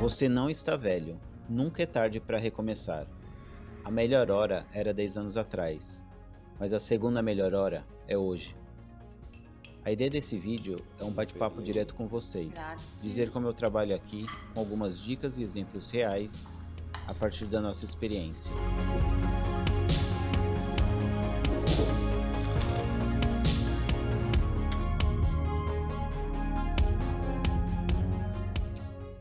Você não está velho. Nunca é tarde para recomeçar. A melhor hora era 10 anos atrás, mas a segunda melhor hora é hoje. A ideia desse vídeo é um bate-papo direto com vocês, dizer como eu trabalho aqui, com algumas dicas e exemplos reais a partir da nossa experiência.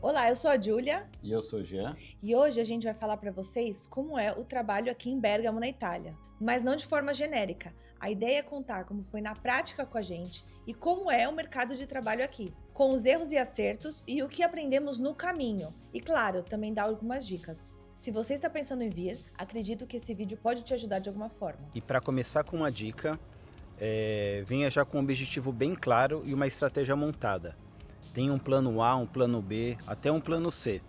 Olá, eu sou a Giulia E eu sou o Jean. e hoje a gente vai falar para vocês como é o trabalho aqui em Bergamo, na Itália. Mas não de forma genérica. A ideia é contar como foi na prática com a gente e como é o mercado de trabalho aqui, com os erros e acertos e o que aprendemos no caminho. E claro, também dar algumas dicas. Se você está pensando em vir, acredito que esse vídeo pode te ajudar de alguma forma. E para começar com uma dica, venha já com um objetivo bem claro e uma estratégia montada. Tem um plano A, um plano B, até um plano C.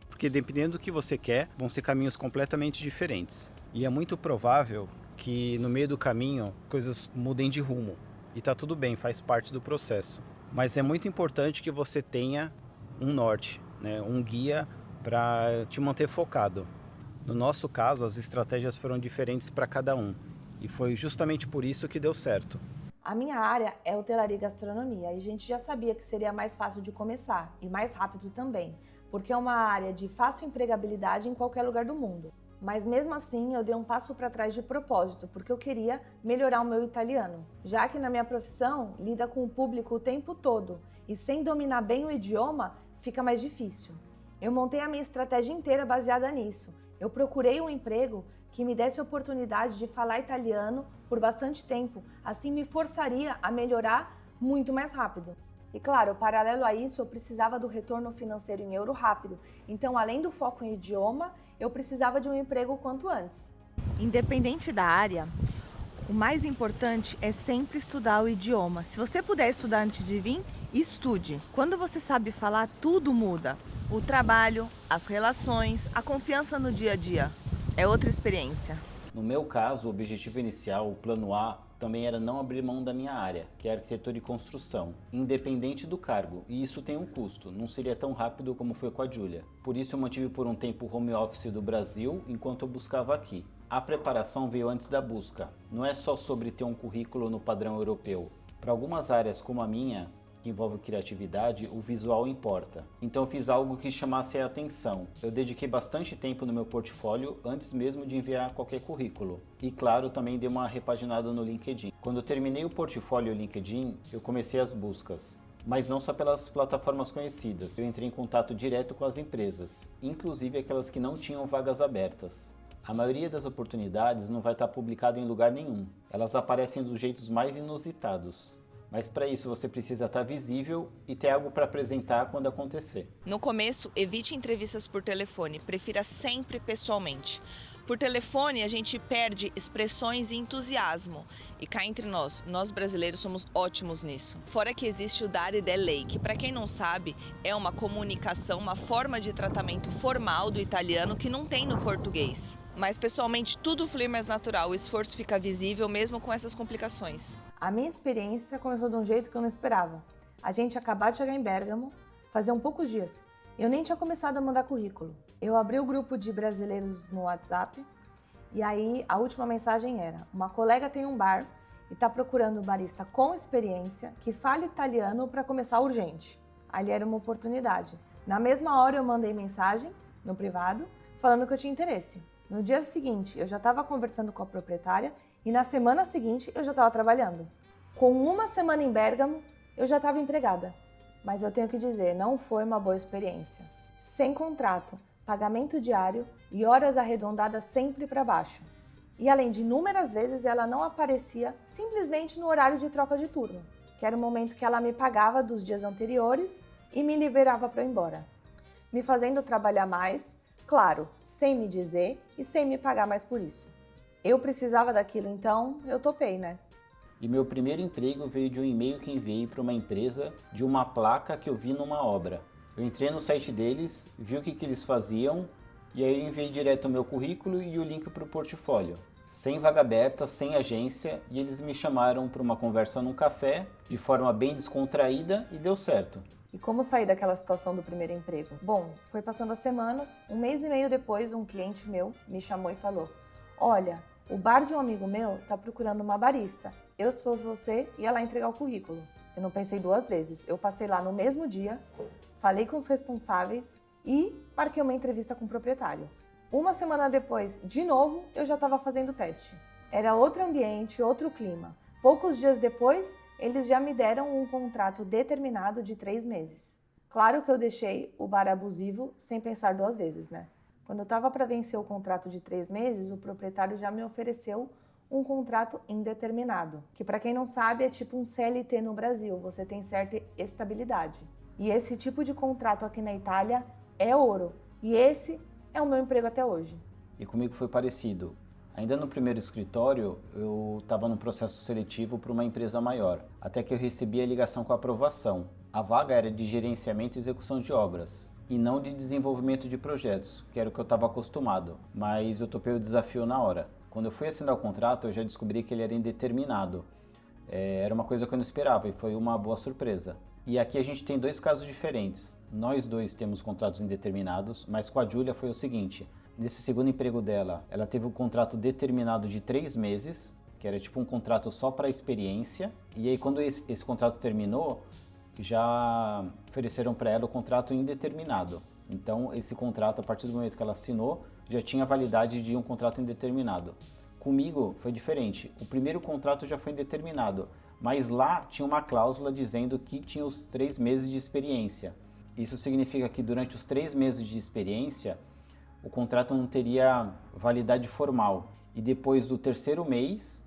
Porque dependendo do que você quer, vão ser caminhos completamente diferentes. E é muito provável que no meio do caminho coisas mudem de rumo. E tá tudo bem, faz parte do processo. Mas é muito importante que você tenha um norte, né? Um guia para te manter focado. No nosso caso, as estratégias foram diferentes para cada um. E foi justamente por isso que deu certo. A minha área é hotelaria e gastronomia e a gente já sabia que seria mais fácil de começar e mais rápido também, porque é uma área de fácil empregabilidade em qualquer lugar do mundo. Mas mesmo assim eu dei um passo para trás de propósito, porque eu queria melhorar o meu italiano, já que na minha profissão lida com o público o tempo todo e sem dominar bem o idioma fica mais difícil. Eu montei a minha estratégia inteira baseada nisso. Eu procurei um emprego que me desse a oportunidade de falar italiano por bastante tempo, assim me forçaria a melhorar muito mais rápido. E claro, paralelo a isso, eu precisava do retorno financeiro em euro rápido, então além do foco em idioma, eu precisava de um emprego quanto antes. Independente da área, o mais importante é sempre estudar o idioma. Se você puder estudar antes de vir, estude. Quando você sabe falar, tudo muda. O trabalho, as relações, a confiança no dia a dia. É outra experiência. No meu caso, o objetivo inicial, o plano A, também era não abrir mão da minha área, que é arquitetura e construção, independente do cargo, e isso tem um custo, não seria tão rápido como foi com a Giulia. Por isso eu mantive por um tempo o home office do Brasil, enquanto eu buscava aqui. A preparação veio antes da busca, não é só sobre ter um currículo no padrão europeu. Para algumas áreas como a minha, que envolve criatividade, o visual importa. Então eu fiz algo que chamasse a atenção. Eu dediquei bastante tempo no meu portfólio antes mesmo de enviar qualquer currículo. E claro, também dei uma repaginada no LinkedIn. Quando eu terminei o portfólio LinkedIn, eu comecei as buscas. Mas não só pelas plataformas conhecidas. Eu entrei em contato direto com as empresas, inclusive aquelas que não tinham vagas abertas. A maioria das oportunidades não vai estar publicado em lugar nenhum. Elas aparecem dos jeitos mais inusitados. Mas para isso você precisa estar visível e ter algo para apresentar quando acontecer. No começo, evite entrevistas por telefone, prefira sempre pessoalmente. Por telefone, a gente perde expressões e entusiasmo. E cá entre nós brasileiros somos ótimos nisso. Fora que existe o dare delay, que para quem não sabe, é uma comunicação, uma forma de tratamento formal do italiano que não tem no português. Mas pessoalmente tudo flui mais natural, o esforço fica visível mesmo com essas complicações. A minha experiência começou de um jeito que eu não esperava. A gente acabou de chegar em Bergamo, fazia poucos dias. Eu nem tinha começado a mandar currículo. Eu abri o grupo de brasileiros no WhatsApp e aí a última mensagem era: uma colega tem um bar e está procurando um barista com experiência que fale italiano para começar urgente. Ali era uma oportunidade. Na mesma hora eu mandei mensagem no privado falando que eu tinha interesse. No dia seguinte, eu já estava conversando com a proprietária e na semana seguinte eu já estava trabalhando. Com uma semana em Bergamo, eu já estava empregada. Mas eu tenho que dizer, não foi uma boa experiência. Sem contrato, pagamento diário e horas arredondadas sempre para baixo. E além de inúmeras vezes ela não aparecia simplesmente no horário de troca de turno, que era o momento que ela me pagava dos dias anteriores e me liberava para ir embora, me fazendo trabalhar mais, claro, sem me dizer e sem me pagar mais por isso. Eu precisava daquilo, então eu topei, né? E meu primeiro emprego veio de um e-mail que enviei para uma empresa de uma placa que eu vi numa obra. Eu entrei no site deles, vi o que eles faziam e aí eu enviei direto o meu currículo e o link para o portfólio. Sem vaga aberta, sem agência, e eles me chamaram para uma conversa num café, de forma bem descontraída, e deu certo. E como sair daquela situação do primeiro emprego? Bom, foi passando as semanas, 1 mês e meio depois, um cliente meu me chamou e falou: olha, o bar de um amigo meu tá procurando uma barista. Eu, se fosse você, ia lá entregar o currículo. Eu não pensei 2 vezes. Eu passei lá no mesmo dia, falei com os responsáveis e marquei uma entrevista com o proprietário. 1 semana depois, de novo, eu já estava fazendo o teste. Era outro ambiente, outro clima. Poucos dias depois, eles já me deram um contrato determinado de 3 meses. Claro que eu deixei o bar abusivo sem pensar 2 vezes, né? Quando eu estava para vencer o contrato de 3 meses, o proprietário já me ofereceu um contrato indeterminado, que para quem não sabe é tipo um CLT no Brasil, você tem certa estabilidade. E esse tipo de contrato aqui na Itália é ouro, e esse é o meu emprego até hoje. E comigo foi parecido. Ainda no primeiro escritório, eu estava no processo seletivo para uma empresa maior, até que eu recebi a ligação com a aprovação. A vaga era de gerenciamento e execução de obras, e não de desenvolvimento de projetos, que era o que eu estava acostumado, mas eu topei o desafio na hora. Quando eu fui assinar o contrato, eu já descobri que ele era indeterminado. Era uma coisa que eu não esperava e foi uma boa surpresa. E aqui a gente tem 2 casos diferentes. Nós 2 temos contratos indeterminados, mas com a Júlia foi o seguinte: nesse segundo emprego dela, ela teve um contrato determinado de 3 meses, que era tipo um contrato só para experiência, e aí quando esse contrato terminou, já ofereceram para ela o contrato indeterminado. Então esse contrato, a partir do momento que ela assinou, já tinha validade de um contrato indeterminado. Comigo foi diferente. O primeiro contrato já foi indeterminado, mas lá tinha uma cláusula dizendo que tinha os 3 meses de experiência. Isso significa que durante os 3 meses de experiência, o contrato não teria validade formal. E depois do 3º mês,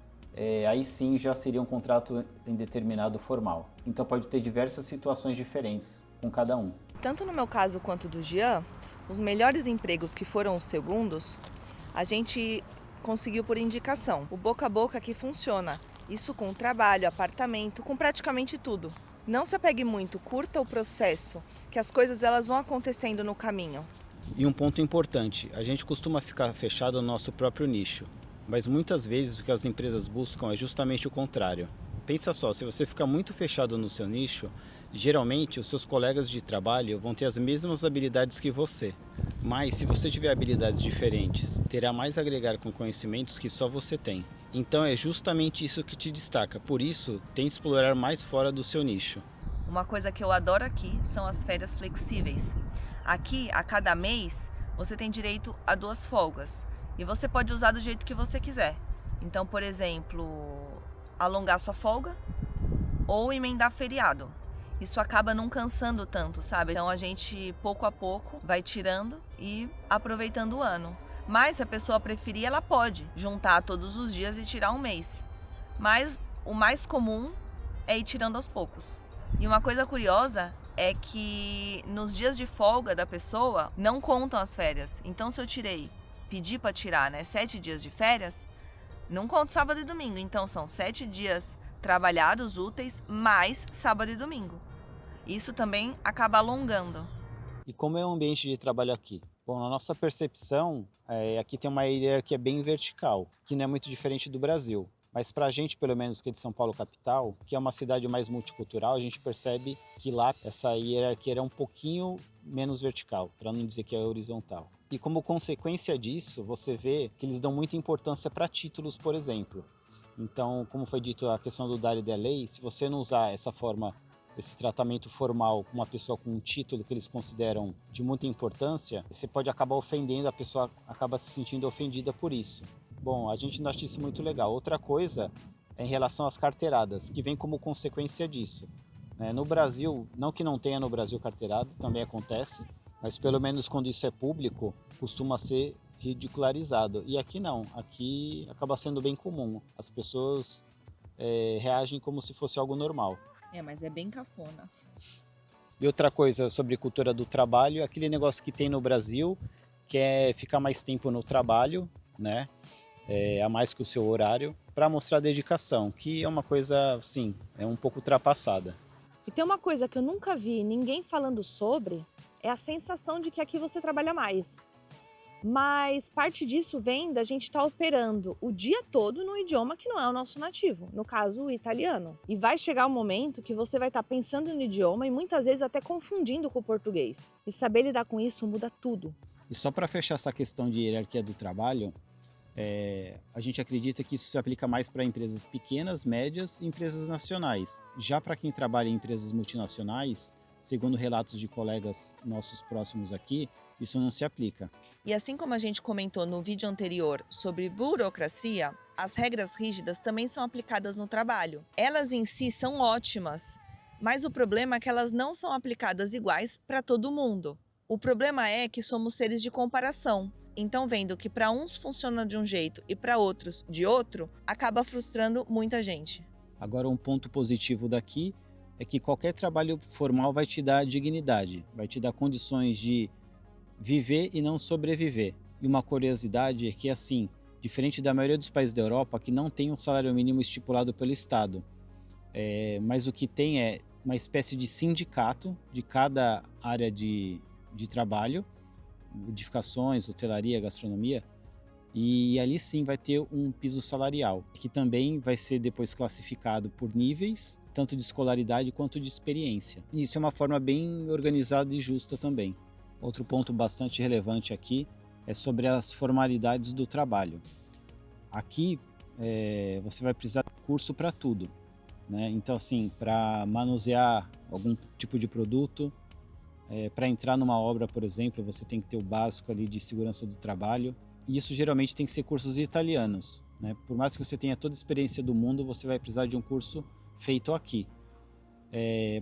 aí sim já seria um contrato indeterminado formal. Então pode ter diversas situações diferentes com cada um. Tanto no meu caso quanto do Jean, os melhores empregos que foram os segundos, a gente conseguiu por indicação. O boca a boca que funciona. Isso com trabalho, apartamento, com praticamente tudo. Não se apegue muito, curta o processo, que as coisas elas vão acontecendo no caminho. E um ponto importante, a gente costuma ficar fechado no nosso próprio nicho, mas muitas vezes o que as empresas buscam é justamente o contrário. Pensa só, se você ficar muito fechado no seu nicho, geralmente os seus colegas de trabalho vão ter as mesmas habilidades que você. Mas se você tiver habilidades diferentes, terá mais a agregar com conhecimentos que só você tem. Então é justamente isso que te destaca, por isso tente explorar mais fora do seu nicho. Uma coisa que eu adoro aqui são as férias flexíveis. Aqui, a cada mês, você tem direito a 2 folgas. E você pode usar do jeito que você quiser. Então, por exemplo, alongar sua folga ou emendar feriado. Isso acaba não cansando tanto, sabe? Então a gente, pouco a pouco, vai tirando e aproveitando o ano. Mas se a pessoa preferir, ela pode juntar todos os dias e tirar um mês. Mas o mais comum é ir tirando aos poucos. E uma coisa curiosa é que nos dias de folga da pessoa não contam as férias. Então se eu pedi para tirar, 7 dias de férias, não conto sábado e domingo. Então são 7 dias trabalhados, úteis, mais sábado e domingo. Isso também acaba alongando. E como é o ambiente de trabalho aqui? Bom, na nossa percepção, aqui tem uma hierarquia bem vertical, que não é muito diferente do Brasil. Mas para a gente, pelo menos que é de São Paulo capital, que é uma cidade mais multicultural, a gente percebe que lá essa hierarquia é um pouquinho menos vertical, para não dizer que é horizontal. E como consequência disso, você vê que eles dão muita importância para títulos, por exemplo. Então, como foi dito a questão do Dare de Lei, se você não usar essa forma, esse tratamento formal com uma pessoa com um título que eles consideram de muita importância, você pode acabar ofendendo, a pessoa acaba se sentindo ofendida por isso. Bom, a gente não acha isso muito legal. Outra coisa é em relação às carteiradas, que vem como consequência disso. No Brasil, não que não tenha no Brasil carteirada, também acontece, mas pelo menos quando isso é público, costuma ser ridicularizado. E aqui não, aqui acaba sendo bem comum. As pessoas reagem como se fosse algo normal. Mas é bem cafona. E outra coisa sobre cultura do trabalho, aquele negócio que tem no Brasil, que é ficar mais tempo no trabalho, né? A mais que o seu horário, para mostrar dedicação, que é uma coisa, assim, é um pouco ultrapassada. E tem uma coisa que eu nunca vi ninguém falando sobre, é a sensação de que aqui você trabalha mais. Mas parte disso vem da gente estar operando o dia todo no idioma que não é o nosso nativo, no caso o italiano. E vai chegar um momento que você vai estar pensando no idioma e muitas vezes até confundindo com o português. E saber lidar com isso muda tudo. E só para fechar essa questão de hierarquia do trabalho, a gente acredita que isso se aplica mais para empresas pequenas, médias e empresas nacionais. Já para quem trabalha em empresas multinacionais, segundo relatos de colegas nossos próximos aqui, isso não se aplica. E assim como a gente comentou no vídeo anterior sobre burocracia, as regras rígidas também são aplicadas no trabalho. Elas em si são ótimas, mas o problema é que elas não são aplicadas iguais para todo mundo. O problema é que somos seres de comparação. Então, vendo que para uns funciona de um jeito e para outros de outro, acaba frustrando muita gente. Agora, um ponto positivo daqui é que qualquer trabalho formal vai te dar dignidade, vai te dar condições de viver e não sobreviver. E uma curiosidade é que, assim, diferente da maioria dos países da Europa, que não tem um salário mínimo estipulado pelo Estado, mas o que tem é uma espécie de sindicato de cada área de trabalho, edificações, hotelaria, gastronomia, e ali sim vai ter um piso salarial, que também vai ser depois classificado por níveis, tanto de escolaridade quanto de experiência. E isso é uma forma bem organizada e justa também. Outro ponto bastante relevante aqui é sobre as formalidades do trabalho. Aqui você vai precisar de curso para tudo, né? Então, assim, para manusear algum tipo de produto, para entrar numa obra, por exemplo, você tem que ter o básico ali de segurança do trabalho. E isso geralmente tem que ser cursos italianos, né? Por mais que você tenha toda a experiência do mundo, você vai precisar de um curso feito aqui.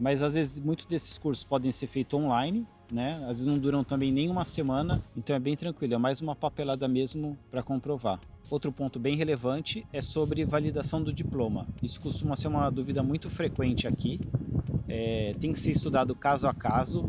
Mas às vezes muitos desses cursos podem ser feitos online, né? Às vezes não duram também nem uma semana, então é bem tranquilo, é mais uma papelada mesmo para comprovar. Outro ponto bem relevante é sobre validação do diploma. Isso costuma ser uma dúvida muito frequente aqui. Tem que ser estudado caso a caso,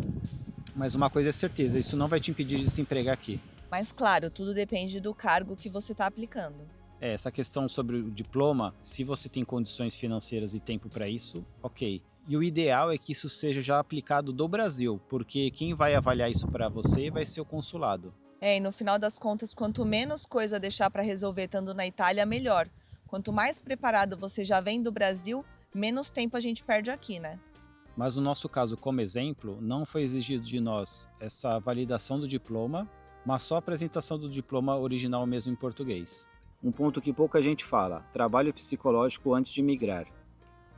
mas uma coisa é certeza, isso não vai te impedir de se empregar aqui. Mas claro, tudo depende do cargo que você está aplicando. Essa questão sobre o diploma, se você tem condições financeiras e tempo para isso, ok. E o ideal é que isso seja já aplicado do Brasil, porque quem vai avaliar isso para você vai ser o consulado. E no final das contas, quanto menos coisa deixar para resolver estando na Itália, melhor. Quanto mais preparado você já vem do Brasil, menos tempo a gente perde aqui, né? Mas no nosso caso, como exemplo, não foi exigido de nós essa validação do diploma, mas só a apresentação do diploma original mesmo em português. Um ponto que pouca gente fala: trabalho psicológico antes de migrar.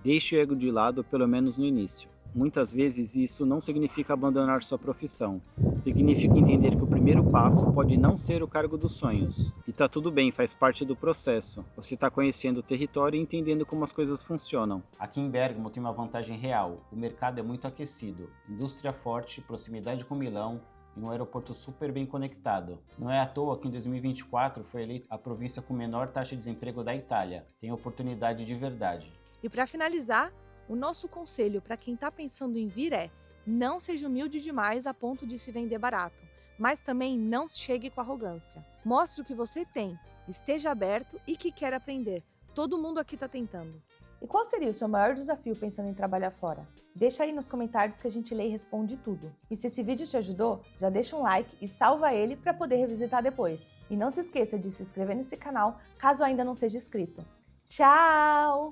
Deixe o ego de lado, pelo menos no início. Muitas vezes isso não significa abandonar sua profissão. Significa entender que o primeiro passo pode não ser o cargo dos sonhos. E tá tudo bem, faz parte do processo. Você está conhecendo o território e entendendo como as coisas funcionam. Aqui em Bergamo tem uma vantagem real. O mercado é muito aquecido. Indústria forte, proximidade com Milão e um aeroporto super bem conectado. Não é à toa que em 2024 foi eleita a província com menor taxa de desemprego da Itália. Tem oportunidade de verdade. E para finalizar, o nosso conselho para quem está pensando em vir é: não seja humilde demais a ponto de se vender barato, mas também não chegue com arrogância. Mostre o que você tem, esteja aberto e que quer aprender. Todo mundo aqui está tentando. E qual seria o seu maior desafio pensando em trabalhar fora? Deixa aí nos comentários que a gente lê e responde tudo. E se esse vídeo te ajudou, já deixa um like e salva ele para poder revisitar depois. E não se esqueça de se inscrever nesse canal caso ainda não seja inscrito. Tchau!